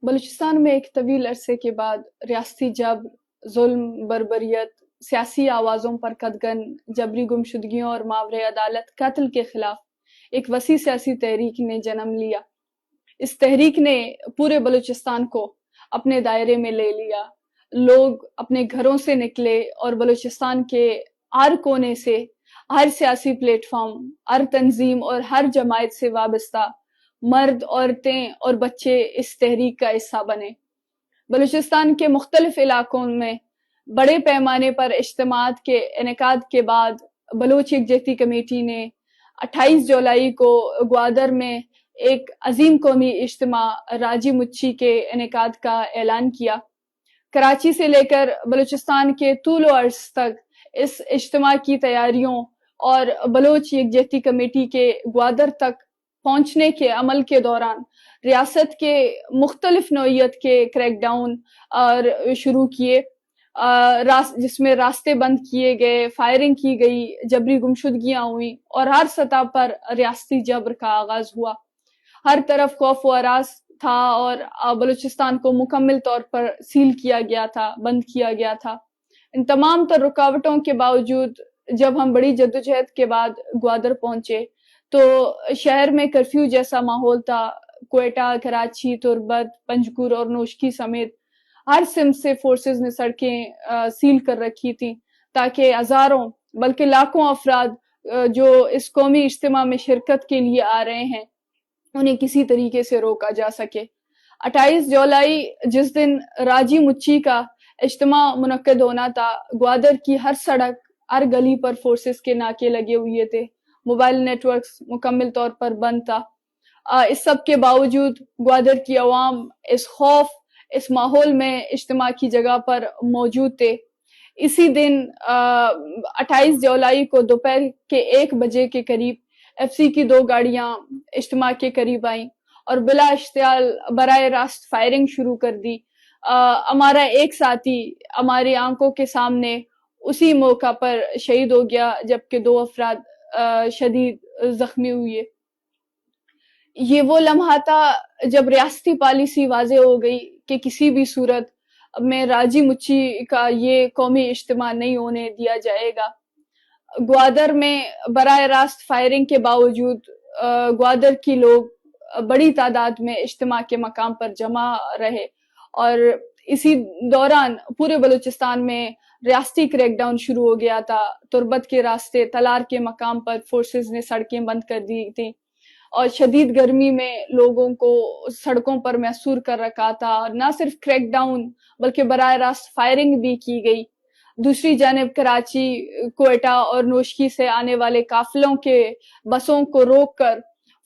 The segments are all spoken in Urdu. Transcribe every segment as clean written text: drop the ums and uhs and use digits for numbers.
بلوچستان میں ایک طویل عرصے کے بعد ریاستی جبر، ظلم، بربریت، سیاسی آوازوں پر قدغن، جبری گمشدگیوں اور ماورے عدالت قتل کے خلاف ایک وسیع سیاسی تحریک نے جنم لیا۔ اس تحریک نے پورے بلوچستان کو اپنے دائرے میں لے لیا۔ لوگ اپنے گھروں سے نکلے اور بلوچستان کے ہر کونے سے، ہر سیاسی پلیٹ فارم، ہر تنظیم اور ہر جماعت سے وابستہ مرد، عورتیں اور بچے اس تحریک کا حصہ بنے۔ بلوچستان کے مختلف علاقوں میں بڑے پیمانے پر اجتماعات کے انعقاد کے بعد بلوچ یکجہتی کمیٹی نے 28 جولائی کو گوادر میں ایک عظیم قومی اجتماع راجی مچی کے انعقاد کا اعلان کیا۔ کراچی سے لے کر بلوچستان کے طول و عرض تک اس اجتماع کی تیاریوں اور بلوچ یکجہتی کمیٹی کے گوادر تک پہنچنے کے عمل کے دوران ریاست کے مختلف نوعیت کے کریک ڈاؤن شروع کیے، جس میں راستے بند کیے گئے، فائرنگ کی گئی، جبری گمشدگیاں ہوئیں اور ہر سطح پر ریاستی جبر کا آغاز ہوا۔ ہر طرف خوف و ہراس تھا اور بلوچستان کو مکمل طور پر سیل کیا گیا تھا، بند کیا گیا تھا۔ ان تمام تر رکاوٹوں کے باوجود جب ہم بڑی جدوجہد کے بعد گوادر پہنچے تو شہر میں کرفیو جیسا ماحول تھا۔ کوئٹہ، کراچی، تربت، پنجگور اور نوشکی سمیت ہر سمت سے فورسز نے سڑکیں سیل کر رکھی تھیں تاکہ ہزاروں بلکہ لاکھوں افراد جو اس قومی اجتماع میں شرکت کے لیے آ رہے ہیں انہیں کسی طریقے سے روکا جا سکے۔ 28 جولائی جس دن راجی مچی کا اجتماع منعقد ہونا تھا، گوادر کی ہر سڑک، ہر گلی پر فورسز کے ناکے لگے ہوئے تھے، موبائل نیٹ ورکس مکمل طور پر بند تھا۔ اس سب کے باوجود گوادر کی عوام اس خوف، اس ماحول میں اجتماع کی جگہ پر موجود تھے۔ اسی دن 28 جولائی کو دوپہر کے 1 بجے کے قریب ایف سی کی 2 گاڑیاں اجتماع کے قریب آئیں اور بلا اشتعال براہ راست فائرنگ شروع کر دی۔ ہمارا ایک ساتھی ہماری آنکھوں کے سامنے اسی موقع پر شہید ہو گیا جبکہ 2 افراد شدید زخمی ہوئے۔ یہ وہ لمحہ تھا جب ریاستی پالیسی واضح ہو گئی کہ کسی بھی صورت میں راجی مچی کا یہ قومی اجتماع نہیں ہونے دیا جائے گا۔ گوادر میں براہ راست فائرنگ کے باوجود گوادر کی لوگ بڑی تعداد میں اجتماع کے مقام پر جمع رہے اور اسی دوران پورے بلوچستان میں ریاستی کریک ڈاؤن شروع ہو گیا تھا۔ تربت کے راستے، تلار کے مقام پر فورسز نے سڑکیں بند کر دی تھیں اور شدید گرمی میں لوگوں کو سڑکوں پر محصور کر رکھا تھا۔ اور نہ صرف کریک ڈاؤن بلکہ براہ راست فائرنگ بھی کی گئی۔ دوسری جانب کراچی، کوئٹہ اور نوشکی سے آنے والے قافلوں کے بسوں کو روک کر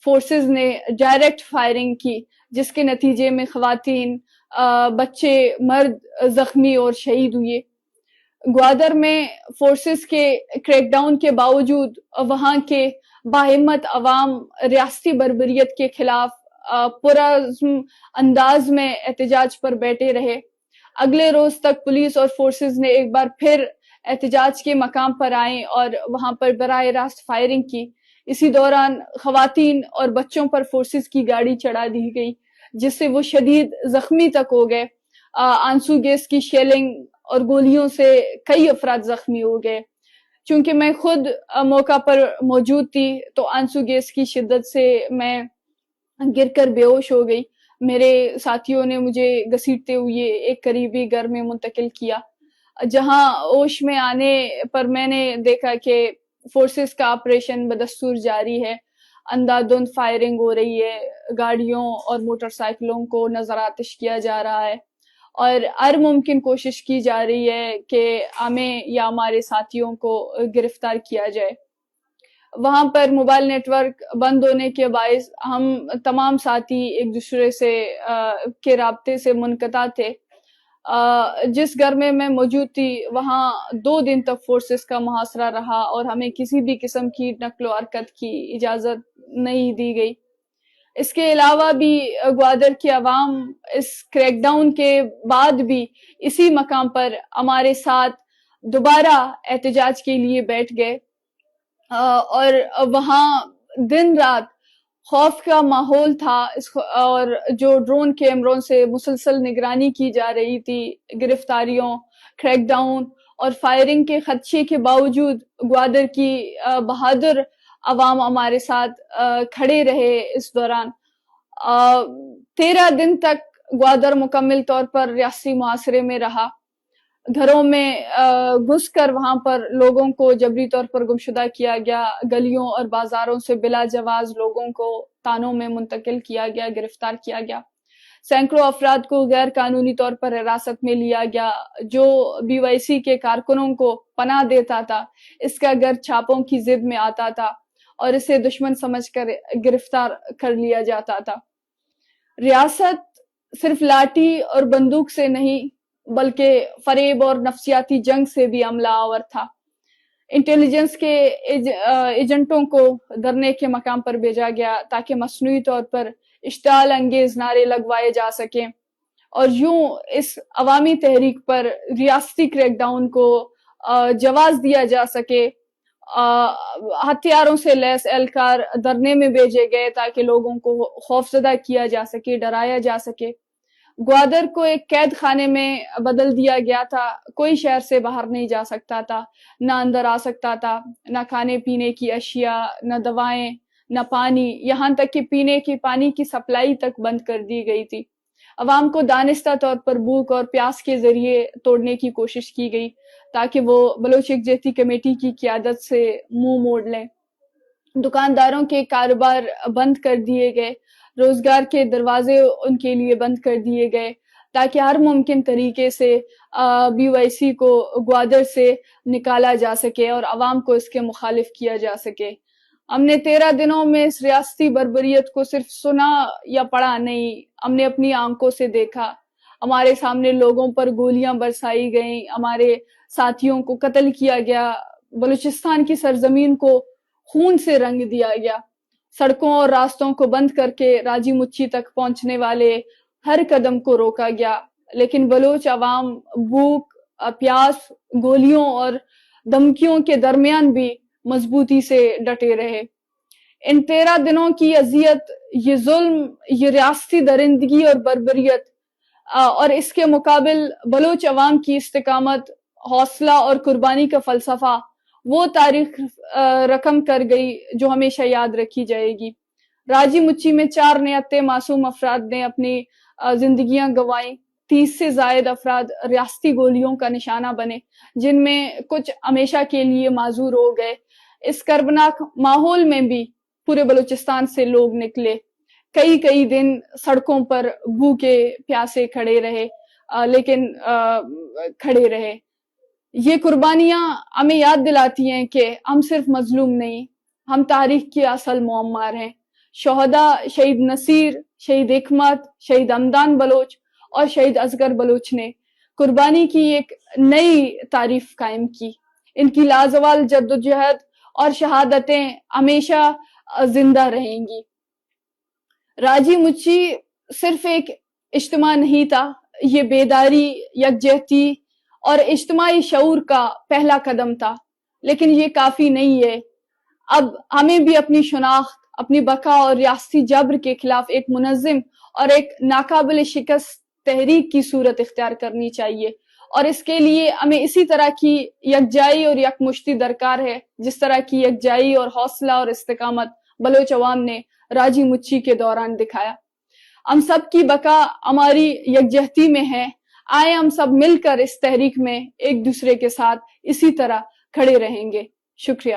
فورسز نے ڈائریکٹ فائرنگ کی جس کے نتیجے میں خواتین، بچے، مرد زخمی اور شہید ہوئے۔ گوادر میں فورسز کے کریک ڈاؤن کے باوجود وہاں کے باہمت عوام ریاستی بربریت کے خلاف پرعزم انداز میں احتجاج پر بیٹھے رہے۔ اگلے روز تک پولیس اور فورسز نے ایک بار پھر احتجاج کے مقام پر آئیں اور وہاں پر براہ راست فائرنگ کی۔ اسی دوران خواتین اور بچوں پر فورسز کی گاڑی چڑھا دی گئی جس سے وہ شدید زخمی تک ہو گئے۔ آنسو گیس کی شیلنگ اور گولیوں سے کئی افراد زخمی ہو گئے۔ چونکہ میں خود موقع پر موجود تھی تو آنسو گیس کی شدت سے میں گر کر بے ہوش ہو گئی۔ میرے ساتھیوں نے مجھے گھسیٹتے ہوئے ایک قریبی گھر میں منتقل کیا جہاں ہوش میں آنے پر میں نے دیکھا کہ فورسز کا آپریشن بدستور جاری ہے۔ اندھادھند فائرنگ ہو رہی ہے، گاڑیوں اور موٹر سائیکلوں کو نظر آتش کیا جا رہا ہے اور ہر ممکن کوشش کی جا رہی ہے کہ ہمیں یا ہمارے ساتھیوں کو گرفتار کیا جائے۔ وہاں پر موبائل نیٹ ورک بند ہونے کے باعث ہم تمام ساتھی ایک دوسرے سے کے رابطے سے منقطع تھے۔ جس گھر میں موجود تھی وہاں 2 دن تک فورسز کا محاصرہ رہا اور ہمیں کسی بھی قسم کی نقل و حرکت کی اجازت نہیں دی گئی۔ اس کے علاوہ بھی گوادر کی عوام اس کریک ڈاؤن کے بعد بھی اسی مقام پر ہمارے ساتھ دوبارہ احتجاج کے لیے بیٹھ گئے اور وہاں دن رات خوف کا ماحول تھا اور جو ڈرون کیمروں سے مسلسل نگرانی کی جا رہی تھی، گرفتاریوں، کریک ڈاؤن اور فائرنگ کے خدشے کے باوجود گوادر کی بہادر عوام ہمارے ساتھ کھڑے رہے۔ اس دوران 13 دن تک گوادر مکمل طور پر ریاستی محاصرے میں رہا۔ گھروں میں گھس کر وہاں پر لوگوں کو جبری طور پر گمشدہ کیا گیا، گلیوں اور بازاروں سے بلا جواز لوگوں کو تانوں میں منتقل کیا گیا، گرفتار کیا گیا۔ سینکڑوں افراد کو غیر قانونی طور پر حراست میں لیا گیا۔ جو بی وائی سی کے کارکنوں کو پناہ دیتا تھا، اس کا گھر چھاپوں کی زد میں آتا تھا اور اسے دشمن سمجھ کر گرفتار کر لیا جاتا تھا۔ ریاست صرف لاٹھی اور بندوق سے نہیں بلکہ فریب اور نفسیاتی جنگ سے بھی عملہ آور تھا۔ انٹیلیجنس کے ایجنٹوں کو دھرنے کے مقام پر بھیجا گیا تاکہ مصنوعی طور پر اشتعال انگیز نعرے لگوائے جا سکیں اور یوں اس عوامی تحریک پر ریاستی کریک ڈاؤن کو جواز دیا جا سکے۔ ہتھیاروں سے لیس اہلکار دھرنے میں بھیجے گئے تاکہ لوگوں کو خوفزدہ کیا جا سکے، ڈرایا جا سکے۔ گوادر کو ایک قید خانے میں بدل دیا گیا تھا۔ کوئی شہر سے باہر نہیں جا سکتا تھا، نہ اندر آ سکتا تھا، نہ کھانے پینے کی اشیاء، نہ دوائیں، نہ پانی، یہاں تک کہ پینے کے پانی کی سپلائی تک بند کر دی گئی تھی۔ عوام کو دانستہ طور پر بھوک اور پیاس کے ذریعے توڑنے کی کوشش کی گئی تاکہ وہ بلوچ یکجہتی کمیٹی کی قیادت سے منہ موڑ لیں۔ دکانداروں کے کاروبار بند کر دیے گئے، روزگار کے دروازے ان کے لیے بند کر دیے گئے تاکہ ہر ممکن طریقے سے بی وائی سی کو گوادر سے نکالا جا سکے اور عوام کو اس کے مخالف کیا جا سکے۔ ہم نے 13 دنوں میں اس ریاستی بربریت کو صرف سنا یا پڑھا نہیں، ہم نے اپنی آنکھوں سے دیکھا۔ ہمارے سامنے لوگوں پر گولیاں برسائی گئیں، ہمارے ساتھیوں کو قتل کیا گیا، بلوچستان کی سرزمین کو خون سے رنگ دیا گیا، سڑکوں اور راستوں کو بند کر کے راجی مچی تک پہنچنے والے ہر قدم کو روکا گیا، لیکن بلوچ عوام بھوک، پیاس، گولیوں اور دھمکیوں کے درمیان بھی مضبوطی سے ڈٹے رہے۔ ان 13 دنوں کی اذیت، یہ ظلم، یہ ریاستی درندگی اور بربریت، اور اس کے مقابل بلوچ عوام کی استقامت، حوصلہ اور قربانی کا فلسفہ وہ تاریخ رقم کر گئی جو ہمیشہ یاد رکھی جائے گی۔ راجی مچی میں 4 نہتے معصوم افراد نے اپنی زندگیاں گنوائیں، 30 سے زائد افراد ریاستی گولیوں کا نشانہ بنے، جن میں کچھ ہمیشہ کے لیے معذور ہو گئے۔ اس کربناک ماحول میں بھی پورے بلوچستان سے لوگ نکلے، کئی دن سڑکوں پر بھوکے پیاسے کھڑے رہے، لیکن کھڑے رہے۔ یہ قربانیاں ہمیں یاد دلاتی ہیں کہ ہم صرف مظلوم نہیں، ہم تاریخ کے اصل معمار ہیں۔ شہداء شہید نصیر، شہید حکمت، شہید حمدان بلوچ اور شہید اصغر بلوچ نے قربانی کی ایک نئی تعریف قائم کی۔ ان کی لازوال جدوجہد اور شہادتیں ہمیشہ زندہ رہیں گی۔ راجی مچی صرف ایک اجتماع نہیں تھا، یہ بیداری، یکجہتی اور اجتماعی شعور کا پہلا قدم تھا، لیکن یہ کافی نہیں ہے۔ اب ہمیں بھی اپنی شناخت، اپنی بقا اور ریاستی جبر کے خلاف ایک منظم اور ایک ناقابل شکست تحریک کی صورت اختیار کرنی چاہیے، اور اس کے لیے ہمیں اسی طرح کی یکجائی اور یکمشتی درکار ہے جس طرح کی یکجائی اور حوصلہ اور استقامت بلوچ عوام نے راجی مچی کے دوران دکھایا۔ ہم سب کی بقا ہماری یکجہتی میں ہے۔ آئے ہم سب مل کر اس تحریک میں ایک دوسرے کے ساتھ اسی طرح کھڑے رہیں گے۔ شکریہ۔